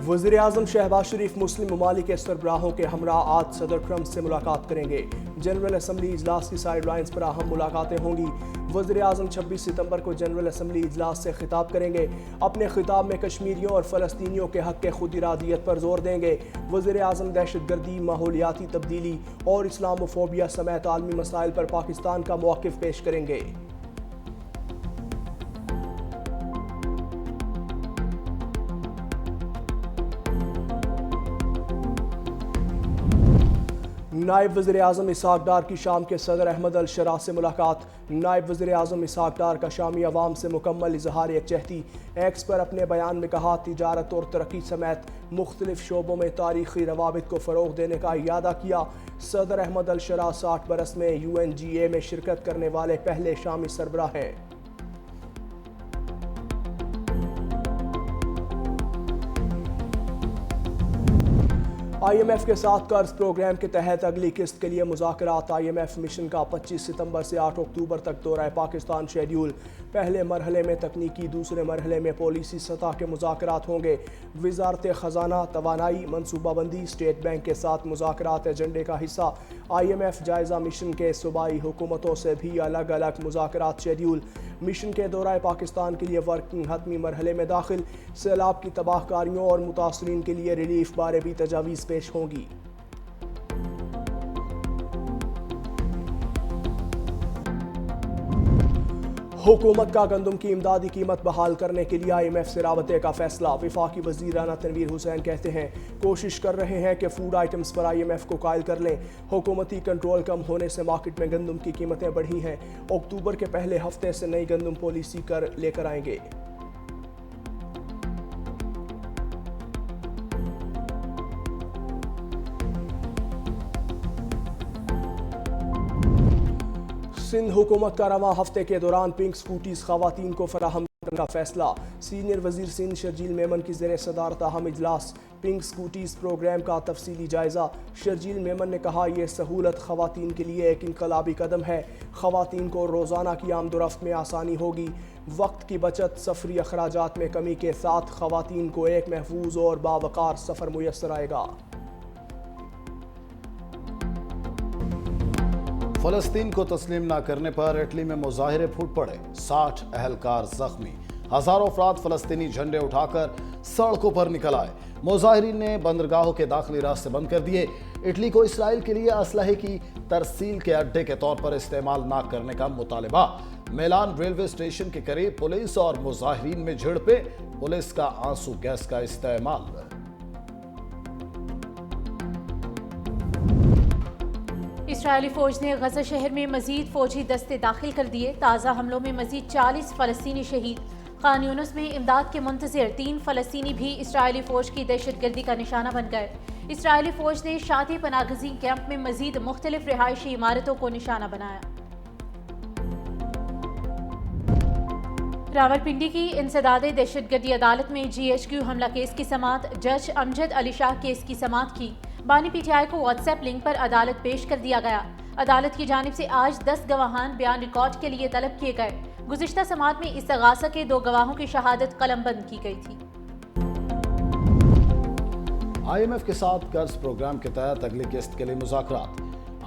वज़ीर आज़म शहबाज शरीफ मुस्लिम ममालिक के सरबराहों के हमराह आज सदर ट्रंप से मुलाकात करेंगे। जनरल असम्बली इजलास की साइड लाइन्स पर अहम मुलाकातें होंगी। वज़ीर आज़म 26 सितंबर को जनरल असम्बली इजलास से खिताब करेंगे। अपने खिताब में कश्मीरियों और फ़लस्तीनियों के हक़ के खुद इरादियत पर जोर देंगे। वज़ीर आज़म दहशतगर्दी, माहौलियाती तब्दीली और इस्लामोफोबिया समेत आलमी मसाइल पर पाकिस्तान का मौक़िफ़ पेश करेंगे। नायब वज़ीर आज़म इसहाक़ डार की शाम के सदर अहमद अल शरा से मुलाकात। नायब वज़ीर आज़म इसहाक़ डार का शामी अवाम से मुकम्मल इजहार यकजहती। एक्स पर अपने बयान में कहा, तिजारत और तरक्की समेत मुख्तलिफ शोबों में तारीख़ी रवाबित को फ़रोग़ देने का इरादा किया। सदर अहमद अल शरा 60 बरस में UNGA में शिरकत करने वाले पहले शामी सरबराह हैं। IMF के साथ कर्ज प्रोग्राम के तहत अगली किस्त के लिए मुज़ाकरात। IMF मिशन का 25 सितंबर से 8 अक्टूबर तक दौरा पाकिस्तान शेड्यूल। पहले मरहले में तकनीकी, दूसरे मरहले में पॉलिसी सतह के मुज़ाकरात होंगे। वज़ारत ख़जाना, तवानाई, मनसूबाबंदी, स्टेट बैंक के साथ मुज़ाकरात एजेंडे का हिस्सा। IMF जायज़ा मिशन के सूबाई हुकूमतों से भी अलग अलग मुज़ाकरात शेड्यूल। मिशन के दौरा पाकिस्तान के लिए वर्किंग हतमी मरहले में दाखिल। सैलाब की तबाहकारियों और मुतासरीन के लिए रिलीफ बारे भी तजावीज़ पेश होंगी। हुकूमत का गंदम की इमदादी कीमत बहाल करने के लिए IMF से राबते का फैसला। वफाकी वज़ीर राना तनवीर हुसैन कहते हैं, कोशिश कर रहे हैं कि फूड आइटम्स पर IMF को कायल कर लें। हुकूमती कंट्रोल कम होने से मार्केट में गंदम की कीमतें बढ़ी हैं। अक्टूबर के पहले हफ्ते से नई गंदम पॉलिसी लेकर आएंगे। सिंध हुकूमत का रवां हफ्ते के दौरान पिंक स्कूटीज खवातीन को फराहम करने का फैसला। सीनियर वजीर सिंध शर्जील मेमन की ज़ेर सदारत अहम इजलास। पिंक स्कूटीज प्रोग्राम का तफसीली जायजा। शर्जील मेमन ने कहा, यह सहूलत खवातीन के लिए एक इनकलाबी कदम है। खवातीन को रोज़ाना की आमदोरफ्त में आसानी होगी। वक्त की बचत, सफरी अखराजात में कमी के साथ खवातीन को एक महफूज और बावकार सफ़र मुयस्सर आएगा। फलस्तीन को तस्लीम न करने पर इटली में मुजाहिरे फूट पड़े। 60 अहलकार जख्मी। हजारों अफराद फलस्तीनी झंडे उठाकर सड़कों पर निकल आए। मुजाहिरीन ने बंदरगाहों के दाखिली रास्ते बंद कर दिए। इटली को इसराइल के लिए असलहे की तरसील के अड्डे के तौर पर इस्तेमाल न करने का मुतालबा। मिलान रेलवे स्टेशन के करीब पुलिस और मुजाहिरीन में झड़पें। पुलिस का आंसू गैस का इस्तेमाल। इसराइली फौज ने गजा शहर में मजीद फौजी दस्ते दाखिल कर दिए। ताज़ा हमलों में मजीद 40 फ़लस्तीनी शहीद। खान यूनुस में इमदाद के मुंतज़िर 3 फ़लस्तीनी भी इसराइली फौज की दहशतगर्दी का निशाना बन गए। इसराइली फौज ने शाती पनागज़ी कैंप में मजीद मुख्तलिफ रिहायशी इमारतों को निशाना बनाया। रावलपिंडी की इंसदादे दहशतगर्दी अदालत में GHQ हमला केस की समाअत। जज अमजद अली शाह केस की समाअत की। बानी PTI को व्हाट्सएप लिंक पर अदालत पेश कर दिया गया। अदालत की जानिब से आज 10 गवाहान बयान रिकॉर्ड के लिए तलब किए गए। गुज़िश्ता समाअत में इस्तगासा के 2 गवाहों की शहादत कलमबंद की गई थी। IMF के साथ कर्ज प्रोग्राम के तहत अगली किस्त के लिए मुज़ाकरात।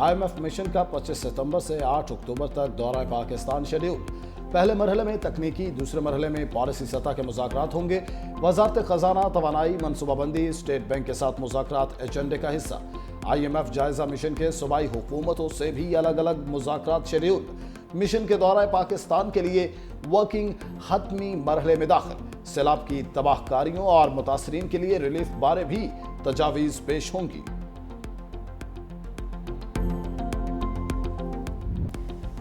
IMF मिशन का 25 सितंबर से 8 अक्टूबर तक दौरा पाकिस्तान शेड्यूल। पहले मरहले में तकनीकी, दूसरे मरहले में पॉलिसी सतह के मुज़ाकरात होंगे। वज़ारत ख़जाना, तवानाई, मनसूबाबंदी, स्टेट बैंक के साथ मुज़ाकरात एजेंडे का हिस्सा। IMF जायज़ा मिशन के सूबाई हुकूमतों से भी अलग अलग मुज़ाकरात शेड्यूल। मिशन के दौरान पाकिस्तान के लिए वर्किंग हतमी मरहले में दाखिल। सैलाब की तबाहकारियों और मुतासरीन के लिए रिलीफ बारे भी तजावीज़ पेश होंगी।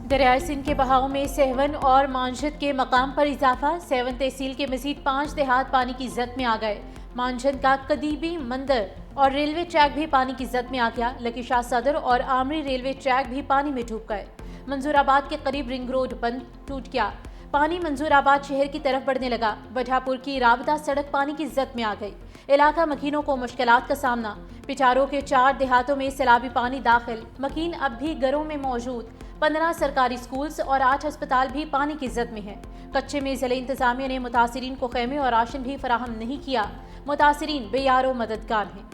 दरियाए सिंध के बहाव में सेवन और मानझद के मकाम पर इजाफा। सेवन तहसील के मजीद 5 देहात पानी की जद में आ गए। मानझद का कदीबी मंदिर और रेलवे ट्रैक भी पानी की जद में आ गया। लकी शाह सदर और आमरी रेलवे ट्रैक भी पानी में डूब गए। मंजूराबाद के करीब रिंग रोड बंद टूट गया। पानी मंजूराबाद शहर की तरफ बढ़ने लगा। वठापुर की राबता सड़क पानी की जद में आ गई। इलाका मकीनों को मुश्किलात का सामना। पिचारों के 4 देहातों में सैलाबी पानी दाखिल। मकीन अब भी घरों में मौजूद। 15 सरकारी स्कूल्स और 8 अस्पताल भी पानी की जद में हैं। कच्चे में ज़िले इंतजामिया ने मुतासिरीन को खेमे और राशन भी फराहम नहीं किया। मुतासिरीन बेयारो मददगार हैं।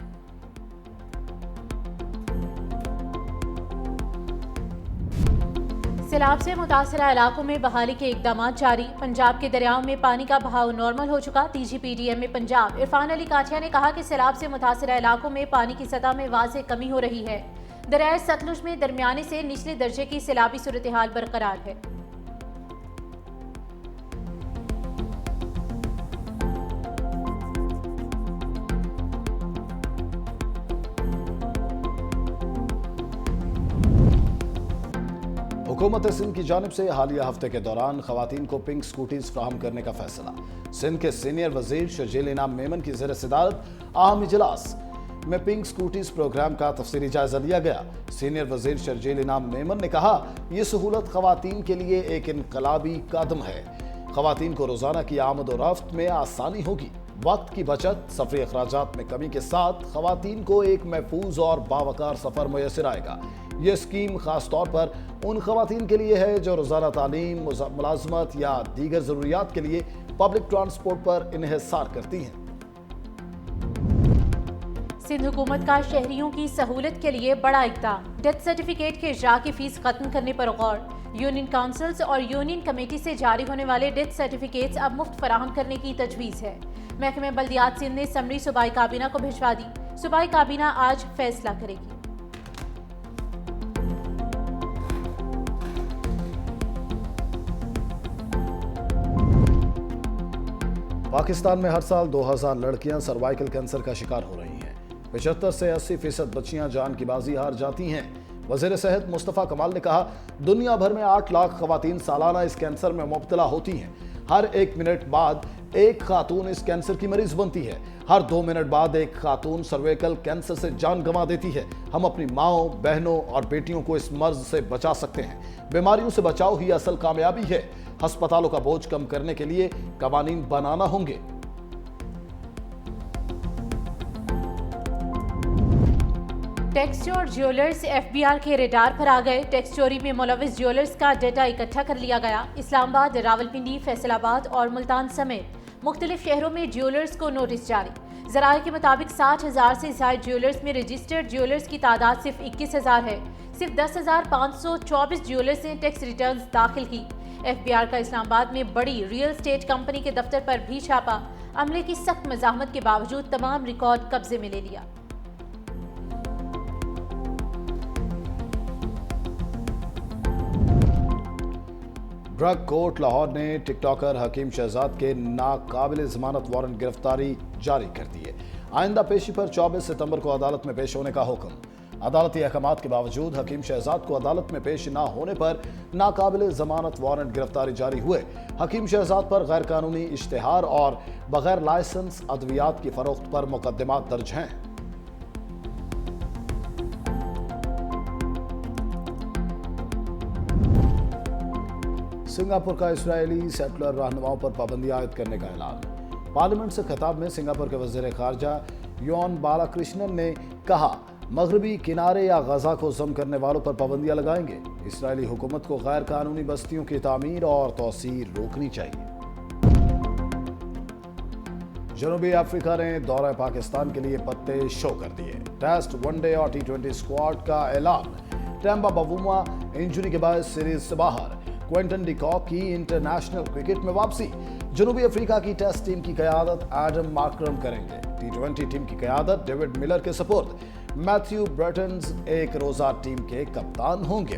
सैलाब से मुतासरा इलाकों में बहाली के इकदाम जारी। पंजाब के दरियाओं में पानी का बहाव नॉर्मल हो चुका। DGPDM में पंजाब इरफान अली काठिया ने कहा कि सैलाब से मुतासरा इलाकों में पानी की सतह में वाज़ेह कमी हो रही है। दरियाए सतलुज में दरमियाने से निचले दर्जे की सैलाबी सूरत-ए-हाल बरकरार है। हुकूमत सिंध की जानिब से हालिया हफ्ते के दौरान खवातीन को पिंक स्कूटीज फराहम करने का फैसला। सिंध के सीनियर वजीर शर्जील इनाम मेमन की ज़ेर सदारत अहम इजलास में पिंक स्कूटीज प्रोग्राम का तफसीली जायजा लिया गया। सीनियर वजीर शर्जील इनाम मेमन ने कहा, यह सहूलत खवातीन के लिए एक इनकलाबी कदम है। खवातीन को रोजाना की आमद और रफ्त में आसानी होगी। वक्त की बचत, सफरी अखराजात में कमी के साथ खवातीन को एक महफूज और बावकार सफर मुयसर आएगा। ये स्कीम खास तौर पर उन खवातीन के लिए है जो रोजाना तालीम, मुलाजमत या दीगर जरूरियात के लिए पब्लिक ट्रांसपोर्ट पर इन्हिसार करती हैं। सिंध हुकूमत का शहरियों की सहूलत के लिए बड़ा इक़दाम। डेथ सर्टिफिकेट के इजरा की फीस खत्म करने पर गौर। यूनियन काउंसिल्स और यूनियन कमेटी से जारी होने वाले डेथ सर्टिफिकेट्स अब मुफ्त फराहम करने की तजवीज़ है। महकमे बल्दियात सिंध ने समरी सूबाई काबीना को भिजवा दी। सूबाई काबीना आज फैसला करेगी। पाकिस्तान में हर साल 2000 लड़कियां सर्वाइकल कैंसर का शिकार हो रही हैं। 75 से 80% बच्चियां जान की बाजी हार जाती हैं। वज़ीर सेहत मुस्तफ़ा कमाल ने कहा, दुनिया भर में 8 लाख खवातीन सालाना इस कैंसर में मुब्तला होती हैं। हर 1 मिनट बाद एक खातून इस कैंसर की मरीज बनती है। हर 2 मिनट बाद एक खातून सर्वाइकल कैंसर से जान गंवा देती है। हम अपनी माओं, बहनों और बेटियों को इस मर्ज से बचा सकते हैं। बीमारियों से बचाव ही असल कामयाबी है। अस्पतालों का बोझ कम करने के लिए कवानीन बनाना होंगे। टैक्स चोर ज्वेलर्स FBR के रेडार पर आ गए। टैक्स चोरी में मुलविस ज्वेलर्स का डाटा इकट्ठा कर लिया गया। इस्लामाबाद, रावलपिंडी, फैसलाबाद और मुल्तान समेत मुख्तलिफ शहरों में ज्वेलर्स को नोटिस जारी। ज़राए के मुताबिक 60,000 से ज़ायद ज्वेलर्स में रजिस्टर्ड ज्वेलर्स की तादाद सिर्फ 21,000 है। सिर्फ 10,524 ज्वेलर्स ने टैक्स रिटर्न्स दाखिल की। FBR का इस्लामाबाद में बड़ी रियल एस्टेट कंपनी के दफ्तर पर भी छापा। अमले की सख्त मज़ाहमत के बावजूद तमाम रिकॉर्ड कब्जे में ले लिया। ड्रग कोर्ट लाहौर ने टिकटॉकर हकीम शहजाद के नाकाबिल जमानत वारंट गिरफ्तारी जारी कर दी है। आइंदा पेशी पर 24 सितंबर को अदालत में पेश होने का हुक्म। अदालती अहकामात के बावजूद हकीम शहजाद को अदालत में पेश न होने पर नाकाबिल जमानत वारंट गिरफ्तारी जारी हुए। हकीम शहजाद पर गैर कानूनी इश्तिहार और बगैर लाइसेंस अद्वियात की फरोख्त पर मुकदमात दर्ज हैं। सिंगापुर का इस्राएली सेटलर रहनुमाओं पर पाबंदी आयद करने का ऐलान। पार्लियामेंट से खिताब में सिंगापुर के वज़ीर ख़ारजा योन बालाकृष्णन ने कहा, मगरबी किनारे या गजा को ज़म करने वालों पर पाबंदियां लगाएंगे। इस्राएली हुकूमत को गैर कानूनी बस्तियों की तामीर और तौसीर रोकनी चाहिए। जनूबी अफ्रीका ने दौरा पाकिस्तान के लिए पत्ते शो कर दिए। टेस्ट, वनडे और T20 स्क्वाड का ऐलान। टेम्बा बावुमा इंजरी के बाद सीरीज से बाहर। क्विंटन डिकॉक की इंटरनेशनल क्रिकेट में वापसी। जनूबी अफ्रीका की टेस्ट टीम की क़यादत एडम मार्करम करेंगे। T20 टीम की क़यादत डेविड मिलर के सपुर्द। मैथ्यू ब्रेटन्स एक रोज़ा टीम के कप्तान होंगे।